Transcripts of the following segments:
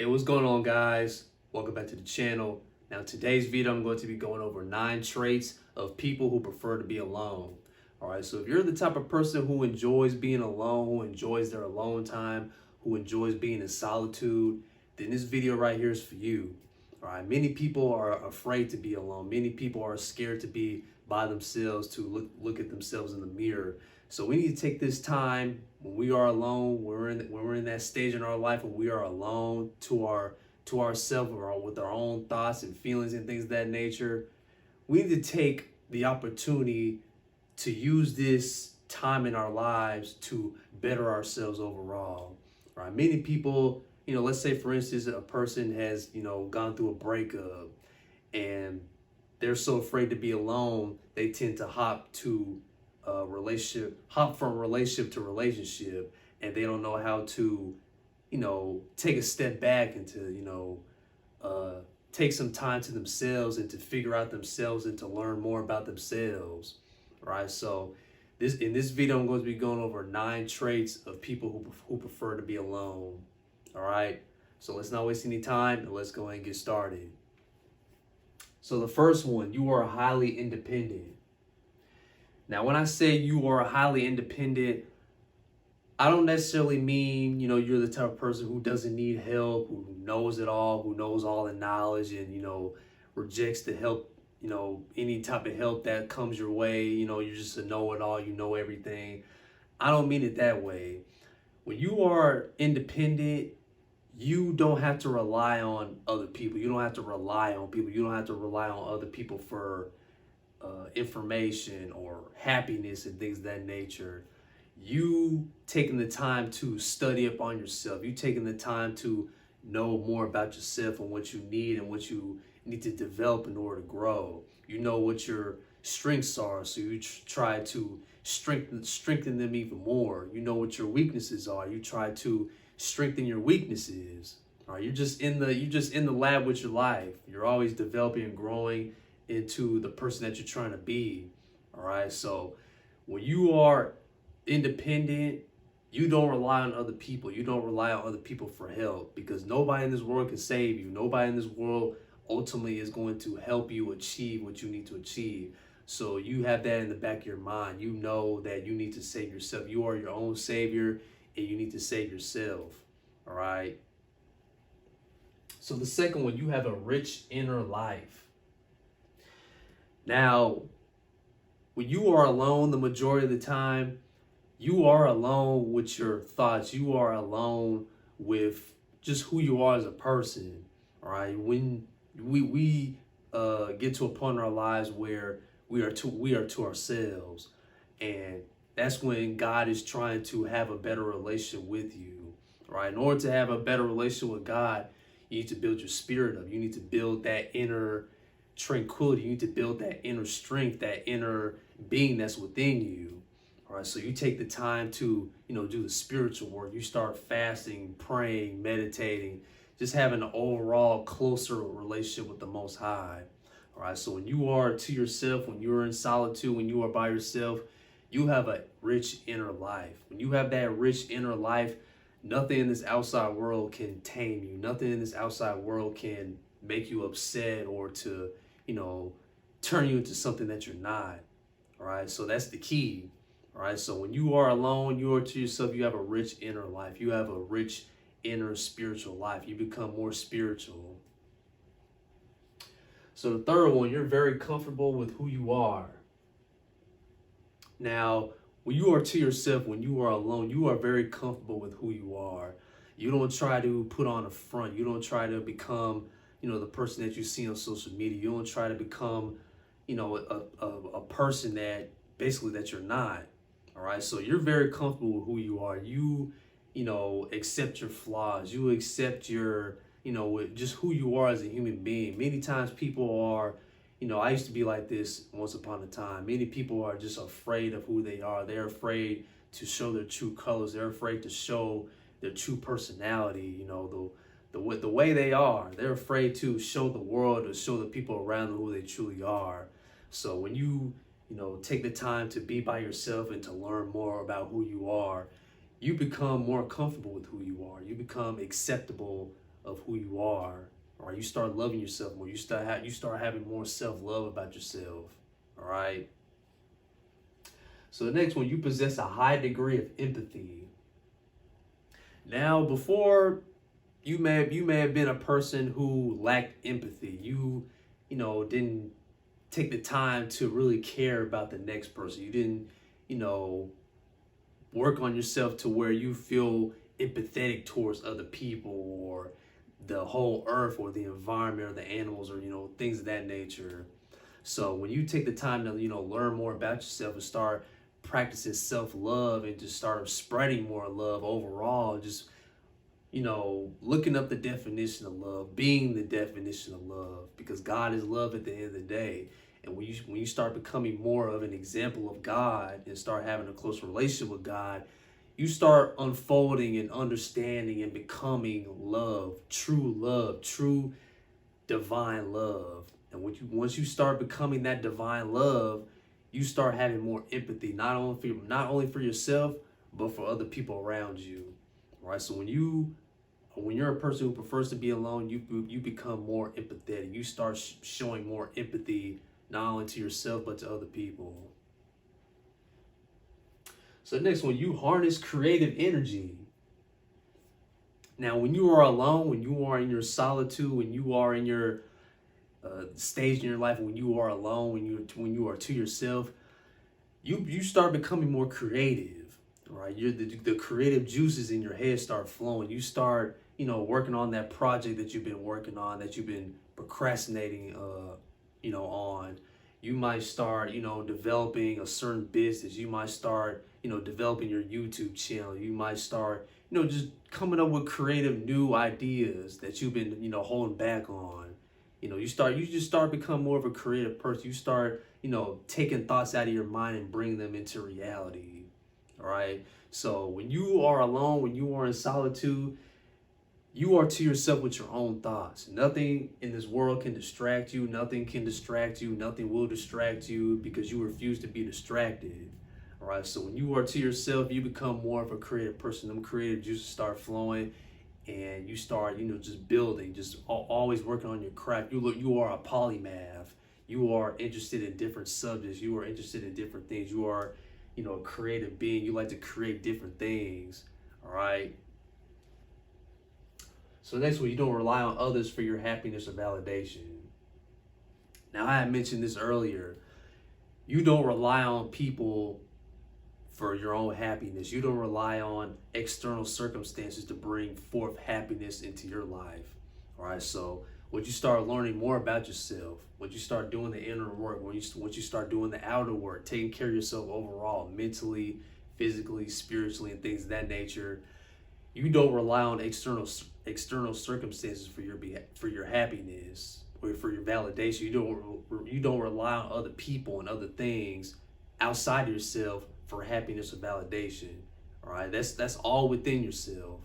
Hey, what's going on, guys? Welcome back to the channel. Now, today's video, I'm going to be going over 9 traits of people who prefer to be alone. All right, so if you're the type of person who enjoys being alone, who enjoys their alone time, who enjoys being in solitude, then this video right here is for you. All right, many people are afraid to be alone. Many people are scared to be by themselves, to look at themselves in the mirror. So we need to take this time when we are alone, when we're in that stage in our life when we are alone to ourselves or with our own thoughts and feelings and things of that nature. We need to take the opportunity to use this time in our lives to better ourselves overall. Right? Many people, let's say for instance, a person has, gone through a breakup and they're so afraid to be alone, they tend to hop from relationship to relationship, and they don't know how to, take a step back and to, take some time to themselves and to figure out themselves and to learn more about themselves, right? So in this video, I'm going to be going over 9 traits of people who prefer to be alone, all right? So let's not waste any time and let's go ahead and get started. So the first one, you are highly independent. Now, when I say you are highly independent, I don't necessarily mean, you're the type of person who doesn't need help, who knows it all, who knows all the knowledge and, rejects the help, any type of help that comes your way. You're just a know-it-all, you know everything. I don't mean it that way. When you are independent, you don't have to rely on other people. You don't have to rely on people. You don't have to rely on other people for information or happiness and things of that nature. You taking the time to study up on yourself. You taking the time to know more about yourself and what you need and what you need to develop in order to grow. You know what your strengths are, so you try to strengthen them even more. You know what your weaknesses are. You try to strengthen your weaknesses. All right, you're just in the lab with your life. You're always developing and growing into the person that you're trying to be. All right, so when you are independent, you don't rely on other people. You don't rely on other people for help, because nobody in this world can save you. Nobody in this world ultimately is going to help you achieve what you need to achieve. So you have that in the back of your mind. You know that you need to save yourself. You are your own savior and you need to save yourself. All right. So the second one, you have a rich inner life. Now, when you are alone the majority of the time, you are alone with your thoughts. You are alone with just who you are as a person. All right. When we get to a point in our lives where we are to ourselves, and that's when God is trying to have a better relationship with you. Right. In order to have a better relationship with God, you need to build your spirit up. You need to build that inner tranquility. You need to build that inner strength, that inner being that's within you. All right, so you take the time to, do the spiritual work. You start fasting, praying, meditating, just having an overall closer relationship with the Most High. All right, so when you are to yourself, when you are in solitude, when you are by yourself, you have a rich inner life. When you have that rich inner life, nothing in this outside world can tame you. Nothing in this outside world can make you upset or to, turn you into something that you're not. All right, so that's the key. All right, so when you are alone, you are to yourself, you have a rich inner life. You have a rich inner spiritual life. You become more spiritual. So the third one, you're very comfortable with who you are. Now, when you are to yourself, when you are alone, you are very comfortable with who you are. You don't try to put on a front. You don't try to become, the person that you see on social media. You don't try to become, a person that basically that you're not. All right. So you're very comfortable with who you are. You, accept your flaws. You accept your, with just who you are as a human being. Many times people are, I used to be like this once upon a time. Many people are just afraid of who they are. They're afraid to show their true colors. They're afraid to show their true personality, the way they are. They're afraid to show the world, to show the people around them who they truly are. So when you, take the time to be by yourself and to learn more about who you are, you become more comfortable with who you are. You become acceptable of who you are. All right, you start loving yourself more. You start having more self-love about yourself. All right. So the next one, you possess a high degree of empathy. Now, before you may have been a person who lacked empathy. You didn't take the time to really care about the next person. You didn't, you know, work on yourself to where you feel empathetic towards other people or the whole earth or the environment or the animals or things of that nature. So when you take the time to learn more about yourself and start practicing self-love and just start spreading more love overall, just looking up the definition of love, being the definition of love, because God is love at the end of the day. And when you start becoming more of an example of God and start having a close relationship with God, you start unfolding and understanding and becoming love, true divine love. And once you start becoming that divine love, you start having more empathy, not only for yourself, but for other people around you. Right? So when you're a person who prefers to be alone, you become more empathetic. You start showing more empathy, not only to yourself but to other people. So the next one, you harness creative energy. Now, when you are alone, when you are in your solitude, when you are in your stage in your life, when you are alone, when you are to yourself, you start becoming more creative. Right, the creative juices in your head start flowing. You start working on that project that you've been working on, that you've been procrastinating on. You might start developing a certain business. You might start developing your YouTube channel. You might start just coming up with creative new ideas that you've been holding back on. You just start becoming more of a creative person. You start taking thoughts out of your mind and bring them into reality. All right. So when you are alone, when you are in solitude, you are to yourself with your own thoughts. Nothing in this world can distract you. Nothing can distract you. Nothing will distract you because you refuse to be distracted. All right. So when you are to yourself, you become more of a creative person. Them creative juices start flowing, and you start just building, just always working on your craft. You are a polymath. You are interested in different subjects. You are interested in different things. You are a creative being. You like to create different things. All right. So next one, you don't rely on others for your happiness or validation. Now, I had mentioned this earlier. You don't rely on people for your own happiness. You don't rely on external circumstances to bring forth happiness into your life. All right. So once you start learning more about yourself, once you start doing the inner work, once you start doing the outer work, taking care of yourself overall, mentally, physically, spiritually, and things of that nature, you don't rely on external circumstances for your happiness or for your validation. You don't rely on other people and other things outside of yourself for happiness or validation. All right, that's all within yourself,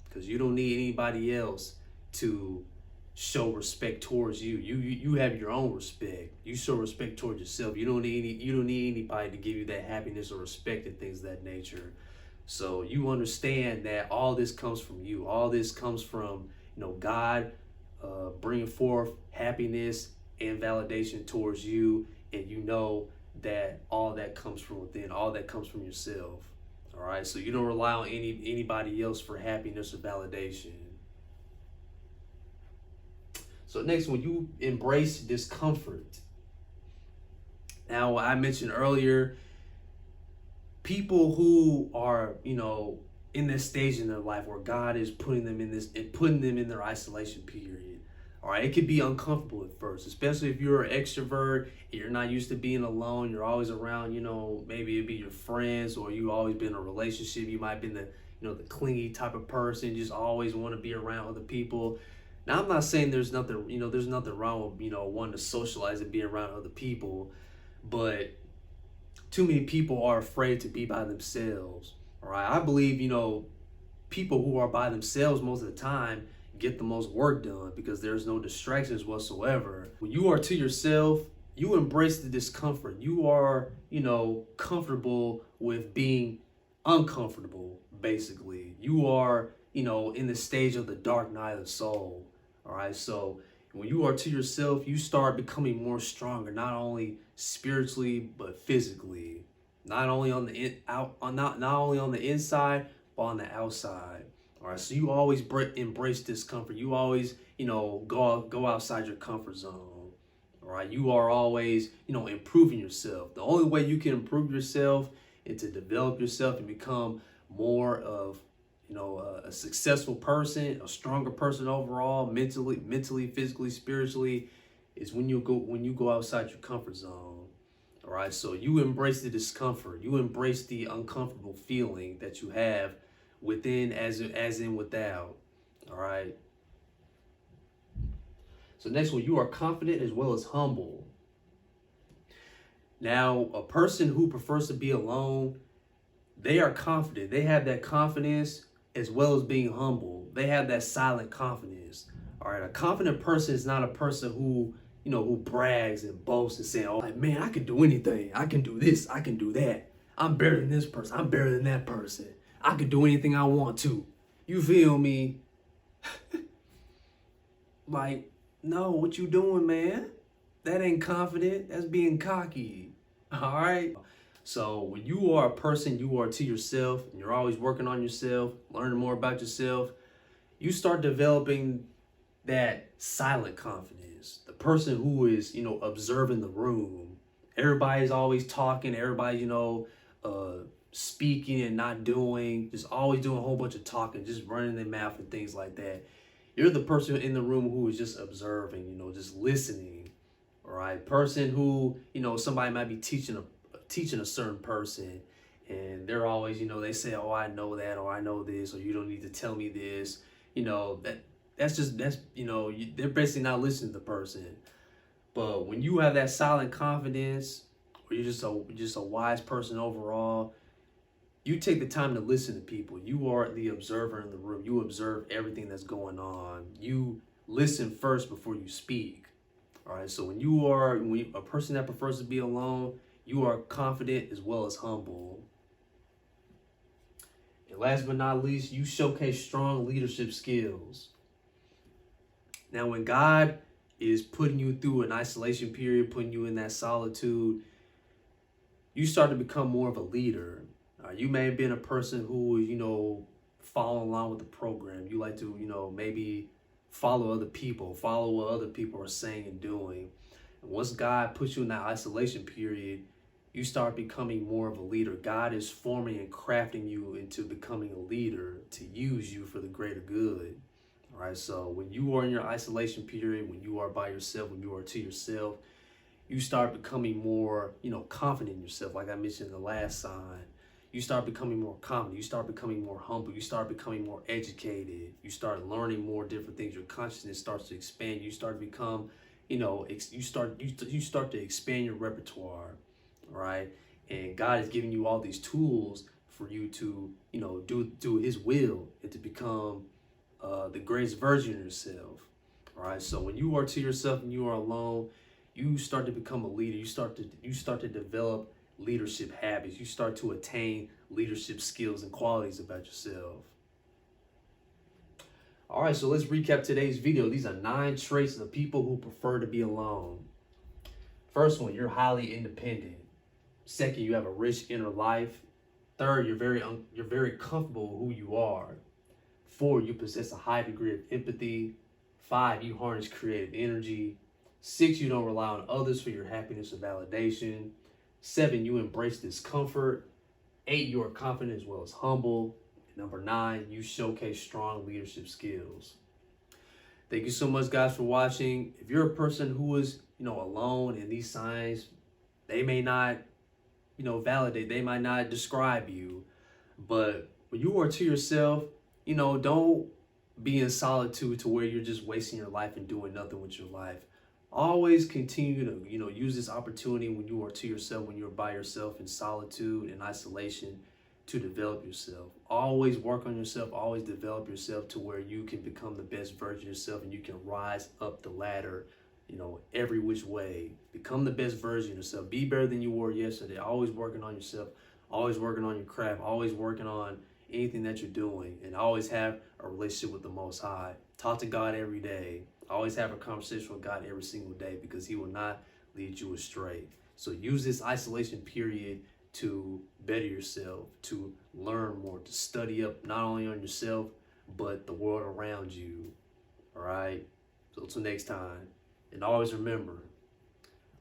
because you don't need anybody else to show respect towards you. You have your own respect. You show respect towards yourself. You don't need anybody to give you that happiness or respect and things of that nature. So you understand that all this comes from you. All this comes from God bringing forth happiness and validation towards you, and that all that comes from within. All that comes from yourself. All right. So you don't rely on anybody else for happiness or validation. So next one, you embrace discomfort. Now, I mentioned earlier, people who are, in this stage in their life where God is putting them in their isolation period. All right, it could be uncomfortable at first, especially if you're an extrovert and you're not used to being alone. You're always around, maybe it'd be your friends, or you always been in a relationship. You might have been the clingy type of person, just always want to be around other people. Now, I'm not saying there's nothing wrong with, wanting to socialize and be around other people, but too many people are afraid to be by themselves. All right. I believe, people who are by themselves most of the time get the most work done because there's no distractions whatsoever. When you are to yourself, you embrace the discomfort. You are, comfortable with being uncomfortable, basically. You are in the stage of the dark night of the soul. All right. So when you are to yourself, you start becoming more stronger, not only spiritually, but physically. Not only on the not only on the inside, but on the outside. All right. So you always embrace discomfort. You always, go outside your comfort zone. All right. You are always, improving yourself. The only way you can improve yourself and to develop yourself and become more of a successful person, a stronger person overall, mentally, physically, spiritually, is when you go outside your comfort zone. All right, so you embrace the discomfort, you embrace the uncomfortable feeling that you have within, as in without. All right. So next one, you are confident as well as humble. Now, a person who prefers to be alone, they are confident. They have that confidence as well as being humble. They have that silent confidence. All right, a confident person is not a person who brags and boasts and saying, "Oh, like, man, I can do anything. I can do this. I can do that. I'm better than this person. I'm better than that person. I can do anything I want to." You feel me? Like, no, what you doing, man? That ain't confident. That's being cocky. All right. So when you are a person, you are to yourself, and you're always working on yourself, learning more about yourself, you start developing that silent confidence. The person who is, observing the room. Everybody's always talking, everybody, speaking and not doing, just always doing a whole bunch of talking, just running their mouth and things like that. You're the person in the room who is just observing, just listening. All right. Person who, somebody might be teaching a certain person, and they're always, they say, "Oh, I know that," or "I know this," or "You don't need to tell me this." They're basically not listening to the person. But when you have that silent confidence, or you're just a wise person overall, you take the time to listen to people. You are the observer in the room. You observe everything that's going on. You listen first before you speak. All right. So when you a person that prefers to be alone, you are confident as well as humble. And last but not least, you showcase strong leadership skills. Now, when God is putting you through an isolation period, putting you in that solitude, you start to become more of a leader. You may have been a person who, follow along with the program. You like to, maybe follow other people, follow what other people are saying and doing. And once God puts you in that isolation period, you start becoming more of a leader. God is forming and crafting you into becoming a leader to use you for the greater good. All right. So when you are in your isolation period, when you are by yourself, when you are to yourself, you start becoming more, confident in yourself. Like I mentioned in the last sign, you start becoming more confident. You start becoming more humble. You start becoming more educated. You start learning more different things. Your consciousness starts to expand. You start to become, you start to expand your repertoire. Right? And God is giving you all these tools for you to, do His will and to become the greatest version of yourself. All right. So when you are to yourself and you are alone, you start to become a leader. You start to develop leadership habits. You start to attain leadership skills and qualities about yourself. All right. So let's recap today's video. These are 9 traits of people who prefer to be alone. First one, you're highly independent. Second, you have a rich inner life. Third, you're very comfortable with who you are. 4, you possess a high degree of empathy. 5, you harness creative energy. 6, you don't rely on others for your happiness or validation. 7, you embrace discomfort. 8, you are confident as well as humble. And number 9, you showcase strong leadership skills. Thank you so much, guys, for watching. If you're a person who is, alone, and these signs, they may not, validate, they might not describe you, but when you are to yourself, don't be in solitude to where you're just wasting your life and doing nothing with your life. Always continue to, use this opportunity when you are to yourself, when you're by yourself in solitude and isolation, to develop yourself. Always work on yourself, always develop yourself to where you can become the best version of yourself and you can rise up the ladder, every which way. Become the best version of yourself. Be better than you were yesterday. Always working on yourself, always working on your craft, always working on anything that you're doing, and always have a relationship with the Most High. Talk to God every day. Always have a conversation with God every single day, because He will not lead you astray. So use this isolation period to better yourself, to learn more, to study up not only on yourself, but the world around you. All right? So until next time. And always remember,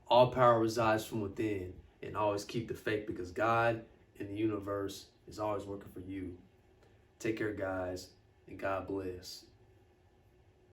all power resides from within. And always keep the faith, because God and the universe is always working for you. Take care, guys, and God bless.